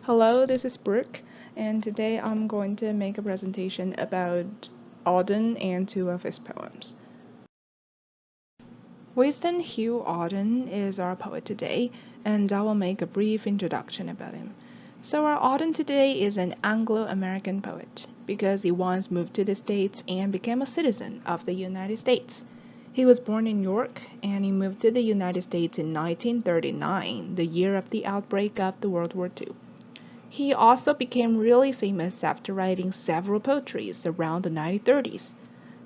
Hello, this is Brooke, and today I'm going to make a presentation about Auden and two of his poems. Winston Hugh Auden is our poet today, and I will make a brief introduction about him. So, our Auden today is an Anglo-American poet because he once moved to the States and became a citizen of the United States. He was born in York and he moved to the United States in 1939, the year of the outbreak of the World War II. He also became really famous after writing several poetries around the 1930s.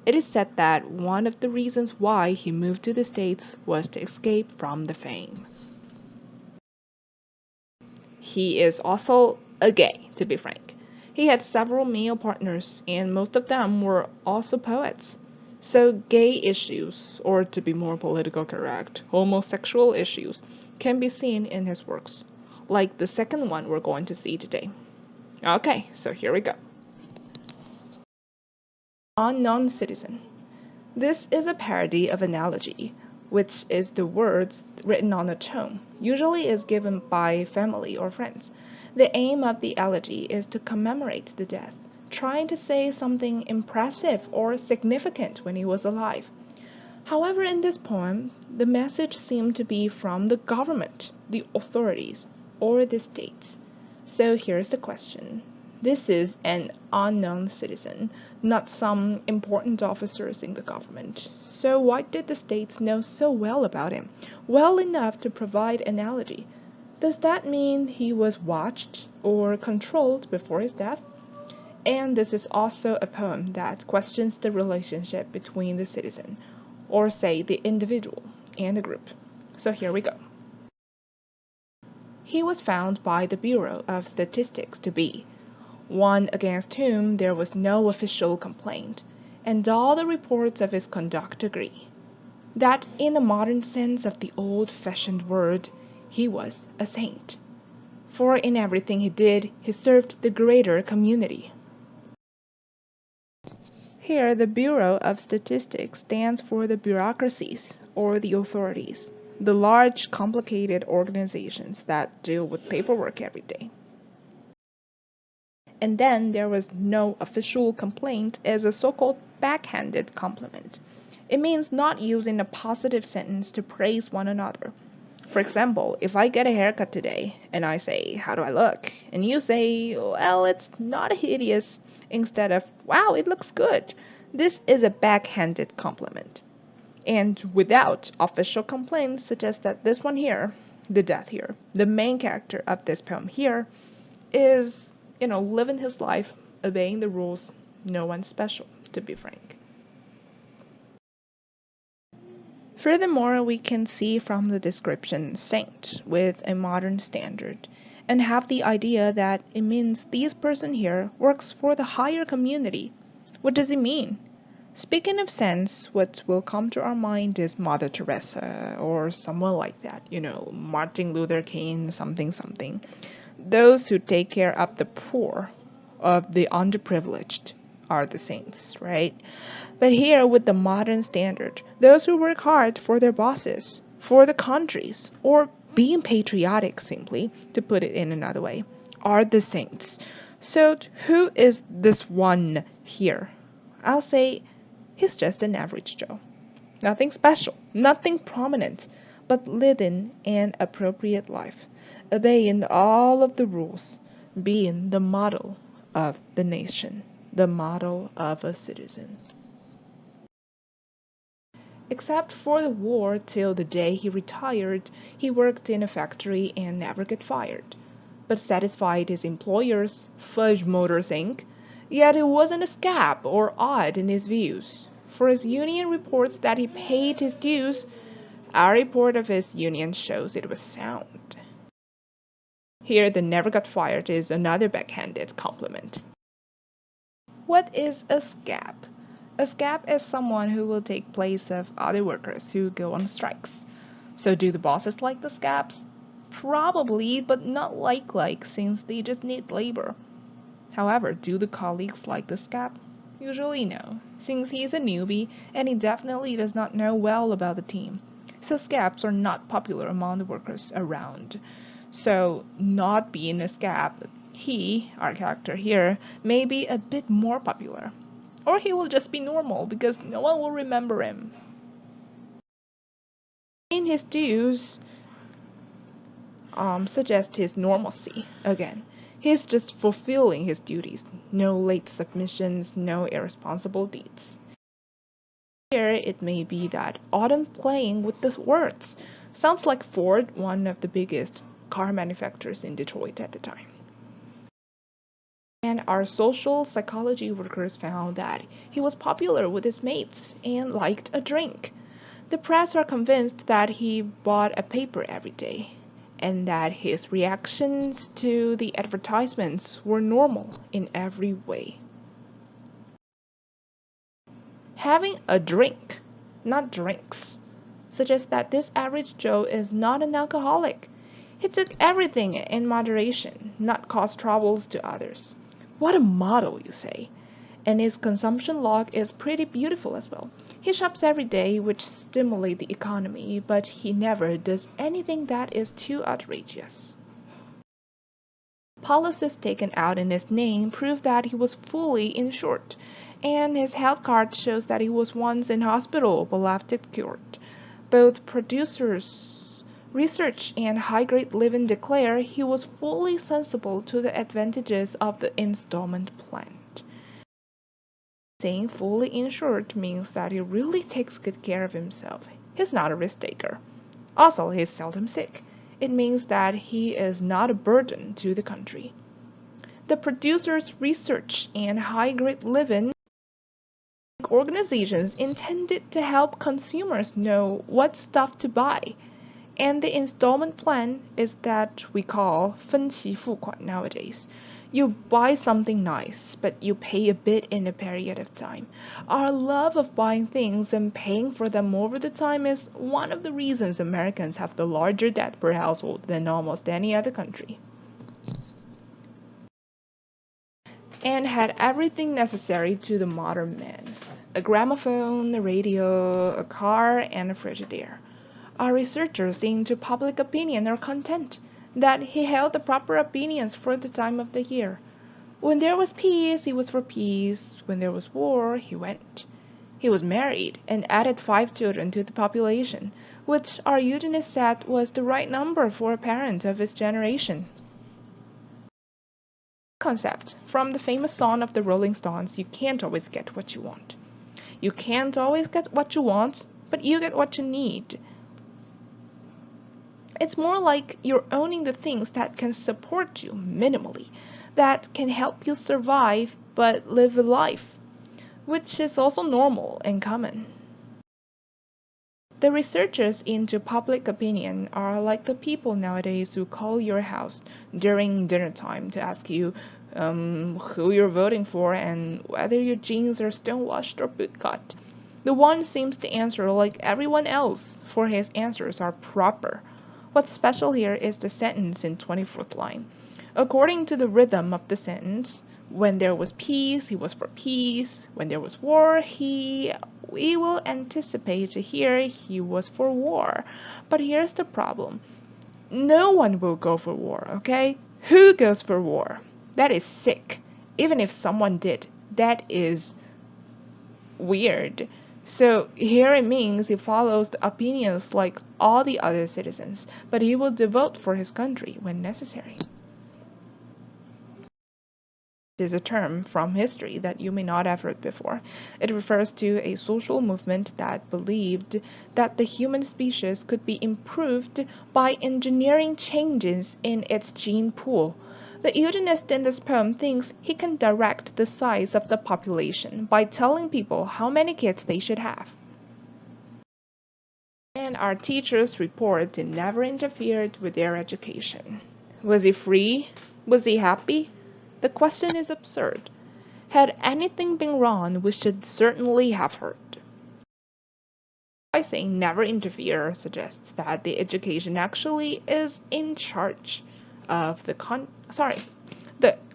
It is said that one of the reasons why he moved to the States was to escape from the fame. He is also a gay, to be frank. He had several male partners, and most of them were also poets. So, gay issues, or to be more political correct, homosexual issues, can be seen in his works, like the second one we're going to see today. Okay, so here we go. Unknown citizen. This is a parody of analogy, which is the words written on a tome, usually is given by family or friends. The aim of the elegy is to commemorate the death, trying to say something impressive or significant when he was alive. However, in this poem, the message seemed to be from the government, the authorities, or the states. So here's the question. This is an unknown citizen, not some important officers in the government. So why did the states know so well about him? Well enough to provide analogy. Does that mean he was watched or controlled before his death? And this is also a poem that questions the relationship between the citizen, or say the individual, and the group. So here we go. He was found by the Bureau of Statistics to be one against whom there was no official complaint, and all the reports of his conduct agree that in the modern sense of the old-fashioned word, he was a saint. For in everything he did, he served the greater community. Here, the Bureau of Statistics stands for the bureaucracies, or the authorities, the large, complicated organizations that deal with paperwork every day. And then there was no official complaint as a so-called backhanded compliment. It means not using a positive sentence to praise one another. For example, if I get a haircut today and I say, "How do I look?" and you say, "Well, it's not hideous," instead of, "Wow, it looks good." This is a backhanded compliment. And without official complaints suggests that this one here, the death here, the main character of this poem here, is, living his life, obeying the rules, no one special, to be frank. Furthermore, we can see from the description saint with a modern standard and have the idea that it means this person here works for the higher community. What does it mean? Speaking of saints, what will come to our mind is Mother Teresa or someone like that, Martin Luther King, something, something. Those who take care of the poor, of the underprivileged, are the saints, right? But here, with the modern standard, those who work hard for their bosses, for the countries, or being patriotic, simply, to put it in another way, are the saints. So, who is this one here? I'll say he's just an average Joe. Nothing special, nothing prominent, but living an appropriate life, obeying all of the rules, being the model of the nation, the model of a citizen. Except for the war till the day he retired, he worked in a factory and never got fired, but satisfied his employers, Fudge Motors Inc., yet it wasn't a scab or odd in his views. For his union reports that he paid his dues, our report of his union shows it was sound. Here, the never got fired is another backhanded compliment. What is a scab? A scab is someone who will take place of other workers who go on strikes. So do the bosses like the scabs? Probably, but not like since they just need labor. However, do the colleagues like the scab? Usually no, since he's a newbie and he definitely does not know well about the team. So scabs are not popular among the workers around. So, not being a scab, he, our character here, may be a bit more popular. Or he will just be normal because no one will remember him. In his dues, suggest his normalcy again. He's just fulfilling his duties. No late submissions, no irresponsible deeds. Here it may be that Autumn playing with the words. Sounds like Ford, one of the biggest car manufacturers in Detroit at the time. And our social psychology workers found that he was popular with his mates and liked a drink. The press are convinced that he bought a paper every day and that his reactions to the advertisements were normal in every way. Having a drink, not drinks, suggests that this average Joe is not an alcoholic. He took everything in moderation, not caused troubles to others. What a model, you say. And his consumption log is pretty beautiful as well. He shops every day, which stimulates the economy, but he never does anything that is too outrageous. Policies taken out in his name prove that he was fully insured, and his health card shows that he was once in hospital but left it cured. Both producers, research, and high grade living declare he was fully sensible to the advantages of the installment plan. Saying fully insured means that he really takes good care of himself. He's not a risk taker. Also, he's seldom sick. It means that he is not a burden to the country. The producers' research and high grade living organizations intended to help consumers know what stuff to buy. And the installment plan is that we call 分期付款 nowadays. You buy something nice, but you pay a bit in a period of time. Our love of buying things and paying for them over the time is one of the reasons Americans have the larger debt per household than almost any other country. And had everything necessary to the modern man: a gramophone, a radio, a car, and a Frigidaire. Our researchers into public opinion are content that he held the proper opinions for the time of the year. When there was peace, he was for peace. When there was war, he went. He was married and added 5 children to the population, which our eugenist said was the right number for a parent of his generation. Concept from the famous song of the Rolling Stones: you can't always get what you want. You can't always get what you want, but you get what you need. It's more like you're owning the things that can support you minimally, that can help you survive but live a life, which is also normal and common. The researchers into public opinion are like the people nowadays who call your house during dinner time to ask you who you're voting for and whether your jeans are stonewashed or bootcut. The one seems to answer like everyone else, for his answers are proper. What's special here is the sentence in 24th line. According to the rhythm of the sentence, when there was peace, he was for peace. When there was war, we will anticipate to hear he was for war. But here's the problem. No one will go for war, okay? Who goes for war? That is sick. Even if someone did, that is weird. So here it means he follows the opinions like all the other citizens, but he will devote for his country when necessary. Is a term from history that you may not have heard before. It refers to a social movement that believed that the human species could be improved by engineering changes in its gene pool. The eugenist in this poem thinks he can direct the size of the population by telling people how many kids they should have. And our teachers report he never interfered with their education. Was he free? Was he happy? The question is absurd. Had anything been wrong, we should certainly have heard. By saying never interfere suggests that the education actually is in charge of the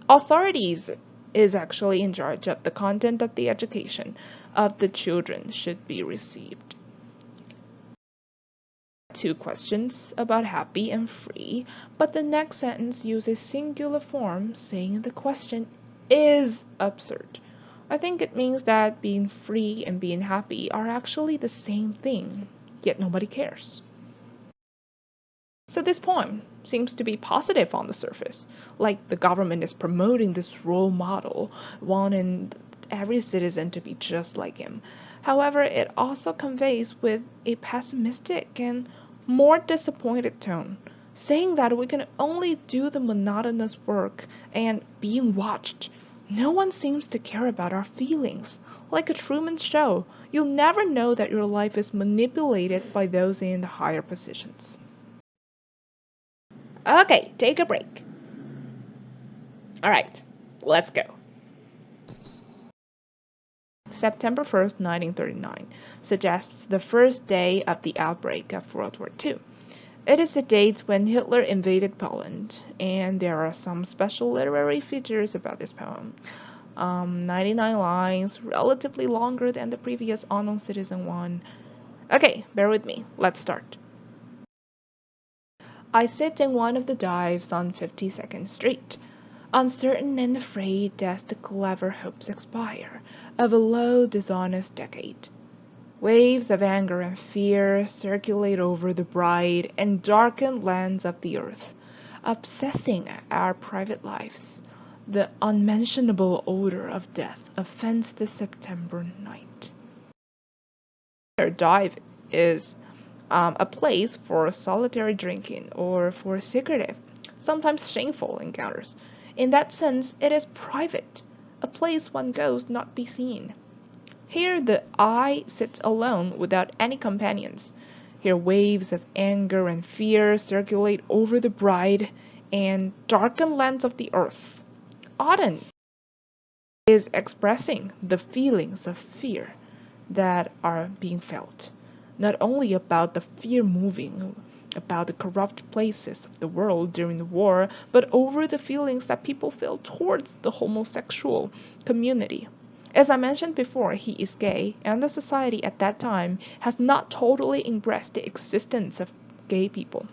authorities is actually in charge of the content of the education of the children should be received. two questions about happy and free, but the next sentence uses singular form, saying the question is absurd. I think it means that being free and being happy are actually the same thing, yet nobody cares. So this poem seems to be positive on the surface, like the government is promoting this role model, wanting every citizen to be just like him. However, it also conveys with a pessimistic and more disappointed tone, saying that we can only do the monotonous work and being watched. No one seems to care about our feelings. Like a Truman Show, you'll never know that your life is manipulated by those in the higher positions. Okay, take a break. All right, let's go. September 1st, 1939 suggests the first day of the outbreak of World War II. It is the date when Hitler invaded Poland, and there are some special literary features about this poem. 99 lines, relatively longer than the previous Unknown Citizen one. Okay, bear with me. Let's start. I sit in one of the dives on 52nd Street, uncertain and afraid as the clever hopes expire of a low, dishonest decade. Waves of anger and fear circulate over the bright and darkened lands of the earth, obsessing our private lives. The unmentionable odor of death offends the September night. Our dive is a place for solitary drinking or for secretive, sometimes shameful encounters. In that sense, it is private, a place one goes not be seen. Here the I sits alone without any companions. Here waves of anger and fear circulate over the bright and darkened lands of the earth. Auden is expressing the feelings of fear that are being felt, not only about the fear moving about the corrupt places of the world during the war, but over the feelings that people feel towards the homosexual community. As I mentioned before, he is gay, and the society at that time has not totally embraced the existence of gay people.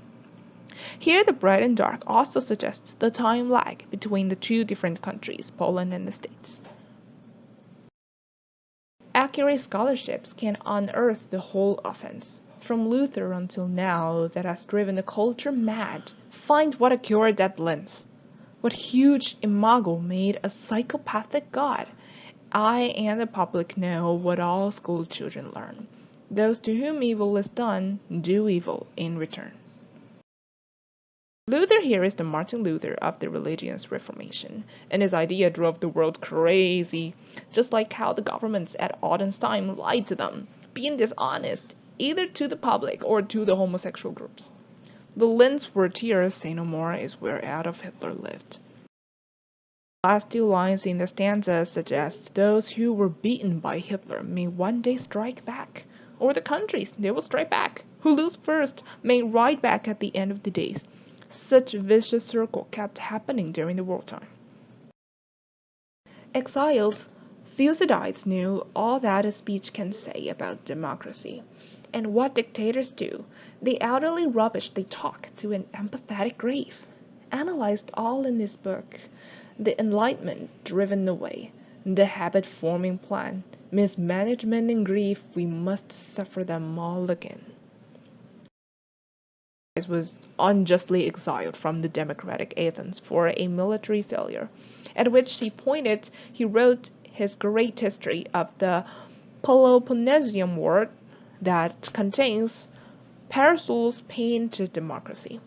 Here, the bright and dark also suggests the time lag between the two different countries, Poland and the States. Accurate scholarships can unearth the whole offense, from Luther until now, that has driven the culture mad. Find what a cure that lends. What huge imago made a psychopathic god. I and the public know what all school children learn. Those to whom evil is done do evil in return. Luther here is the Martin Luther of the Religious Reformation, and his idea drove the world crazy, just like how the governments at Auden's time lied to them, being dishonest either to the public or to the homosexual groups. The Linz were tears, say no more, is where Adolf Hitler lived. The last two lines in the stanza suggest those who were beaten by Hitler may one day strike back, or the countries, they will strike back. Who lose first may ride back at the end of the days. Such a vicious circle kept happening during the wartime. Exiled, Thucydides knew all that a speech can say about democracy. And what dictators do, they utterly rubbish they talk to an empathetic grave. Analyzed all in this book, the enlightenment driven away, the habit-forming plan, mismanagement and grief, we must suffer them all again. Was unjustly exiled from the democratic Athens for a military failure, at which he wrote his great history of the Peloponnesian War that contains Paracelsus' pain to democracy.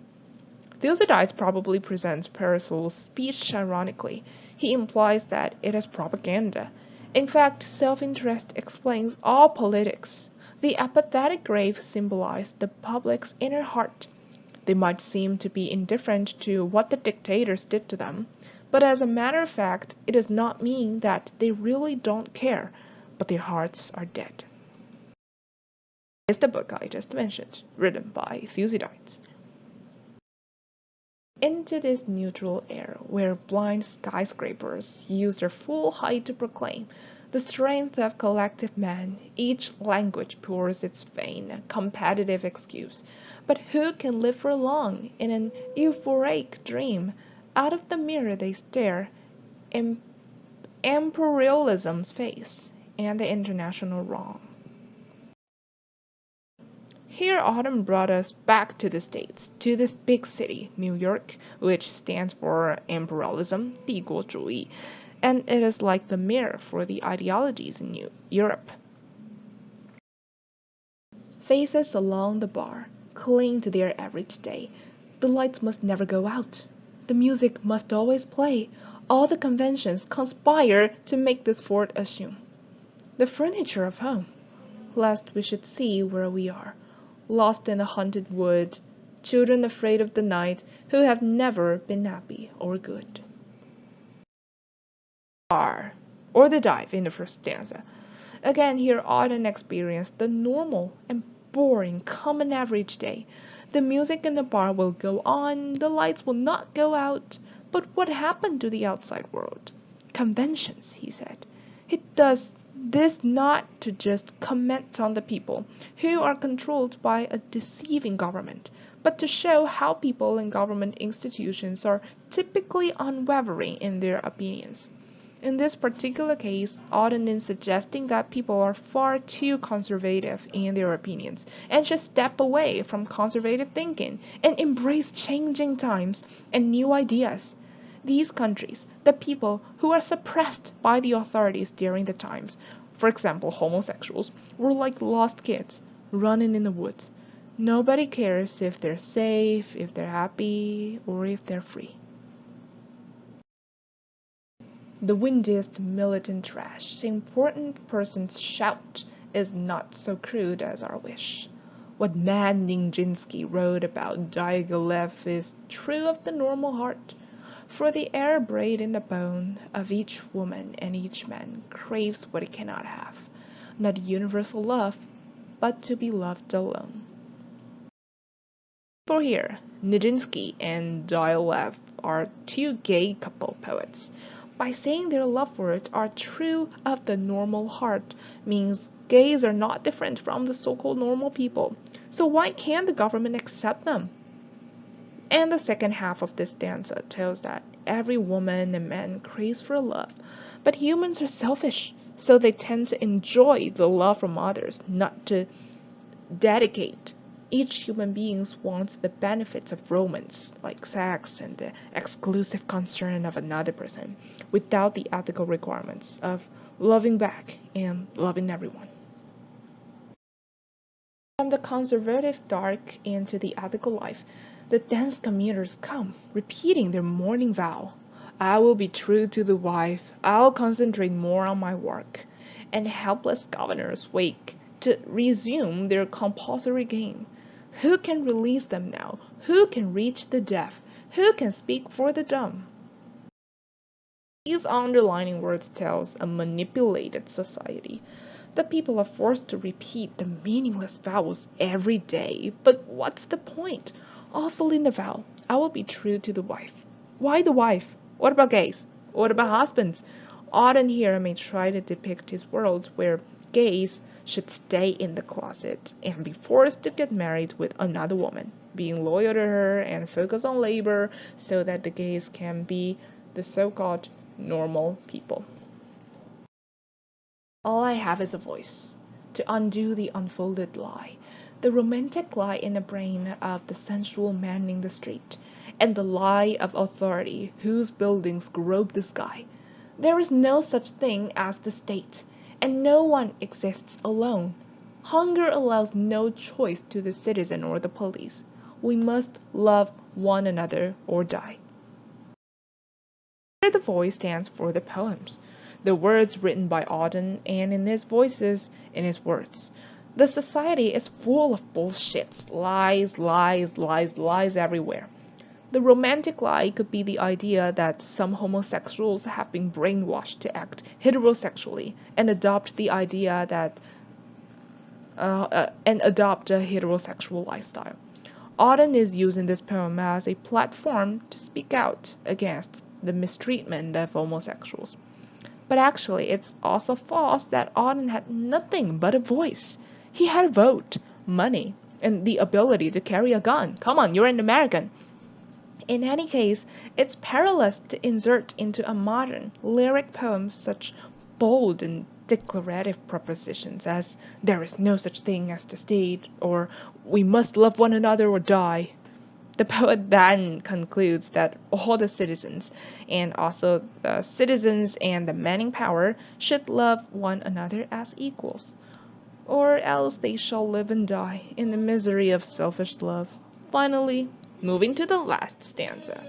Thucydides probably presents Paracelsus' speech ironically. He implies that it is propaganda. In fact, self-interest explains all politics. The apathetic grave symbolized the public's inner heart. They might seem to be indifferent to what the dictators did to them, but as a matter of fact, it does not mean that they really don't care, but their hearts are dead. It's the book I just mentioned, written by Thucydides. Into this neutral air, where blind skyscrapers use their full height to proclaim, The strength of collective man, each language pours its vain, competitive excuse. But who can live for long in an euphoric dream? Out of the mirror they stare, im- imperialism's face, and the international wrong. Here Autumn brought us back to the States, to this big city, New York, which stands for imperialism, 帝国主义, and it is like the mirror for the ideologies in Europe. Faces along the bar cling to their average day. The lights must never go out. The music must always play. All the conventions conspire to make this fort assume the furniture of home, lest we should see where we are, lost in a haunted wood, children afraid of the night, who have never been happy or good. Or the dive in the first stanza. Again, here Auden experienced the normal and boring common average day. The music in the bar will go on, the lights will not go out. But what happened to the outside world? Conventions, he said. He does this not to just comment on the people, who are controlled by a deceiving government, but to show how people in government institutions are typically unwavering in their opinions. In this particular case, Auden is suggesting that people are far too conservative in their opinions and should step away from conservative thinking and embrace changing times and new ideas. These countries, the people who are suppressed by the authorities during the times, for example, homosexuals, were like lost kids running in the woods. Nobody cares if they're safe, if they're happy, or if they're free. The windiest militant trash, important persons shout, is not so crude as our wish. What man Nijinsky wrote about Diaghilev is true of the normal heart, for the air bred in the bone of each woman and each man craves what it cannot have, not universal love, but to be loved alone. For here, Nijinsky and Diaghilev are two gay couple poets. By saying their love for it are true of the normal heart means gays are not different from the so-called normal people. So why can't the government accept them? And the second half of this stanza tells that every woman and man craves for love, but humans are selfish, so they tend to enjoy the love from others, not to dedicate. Each human being wants the benefits of romance, like sex and the exclusive concern of another person, without the ethical requirements of loving back and loving everyone. From the conservative dark into the ethical life, the dense commuters come, repeating their morning vow. I will be true to the wife, I'll concentrate more on my work, and helpless governors wake to resume their compulsory game. Who can release them now? Who can reach the deaf? Who can speak for the dumb? These underlining words tells a manipulated society. The people are forced to repeat the meaningless vows every day. But what's the point? Also in the vow, I will be true to the wife. Why the wife? What about gays? What about husbands? Auden here may try to depict his world where gays should stay in the closet and be forced to get married with another woman, being loyal to her and focus on labor so that the gays can be the so-called normal people. All I have is a voice to undo the unfolded lie, the romantic lie in the brain of the sensual man in the street, and the lie of authority whose buildings grope the sky. There is no such thing as the state, and no one exists alone. Hunger allows no choice to the citizen or the police. We must love one another or die. Here the voice stands for the poems, the words written by Auden, and in his voices, in his words. The society is full of bullshits, lies, lies, lies, lies everywhere. The romantic lie could be the idea that some homosexuals have been brainwashed to act heterosexually and adopt the idea that and adopt a heterosexual lifestyle. Auden is using this poem as a platform to speak out against the mistreatment of homosexuals. But actually, it's also false that Auden had nothing but a voice. He had a vote, money, and the ability to carry a gun. Come on, you're an American. In any case, it's perilous to insert into a modern lyric poem such bold and declarative propositions as "there is no such thing as the state" or "we must love one another or die." The poet then concludes that all the citizens, and also the citizens and the manning power, should love one another as equals, or else they shall live and die in the misery of selfish love. Finally, moving to the last stanza.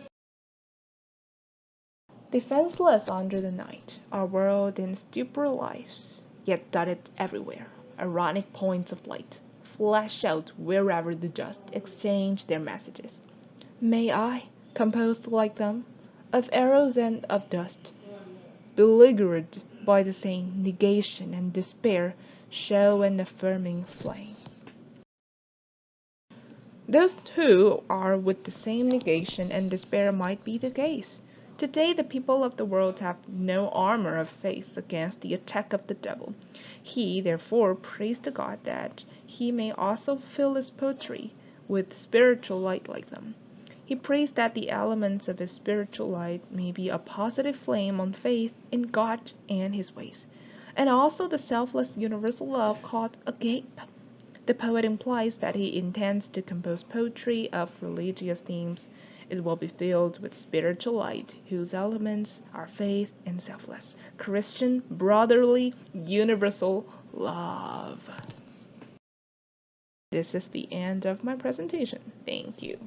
Defenseless under the night, our world in stupor lies, yet dotted everywhere, ironic points of light flash out wherever the dust exchange their messages. May I, composed like them, of arrows and of dust, beleaguered by the same negation and despair, show an affirming flame. Those two are with the same negation and despair might be the case. Today the people of the world have no armor of faith against the attack of the devil. He, therefore, prays to God that he may also fill his poetry with spiritual light like them. He prays that the elements of his spiritual light may be a positive flame on faith in God and his ways, and also the selfless universal love called agape. The poet implies that he intends to compose poetry of religious themes. It will be filled with spiritual light, whose elements are faith and selfless, Christian, brotherly, universal love. This is the end of my presentation. Thank you.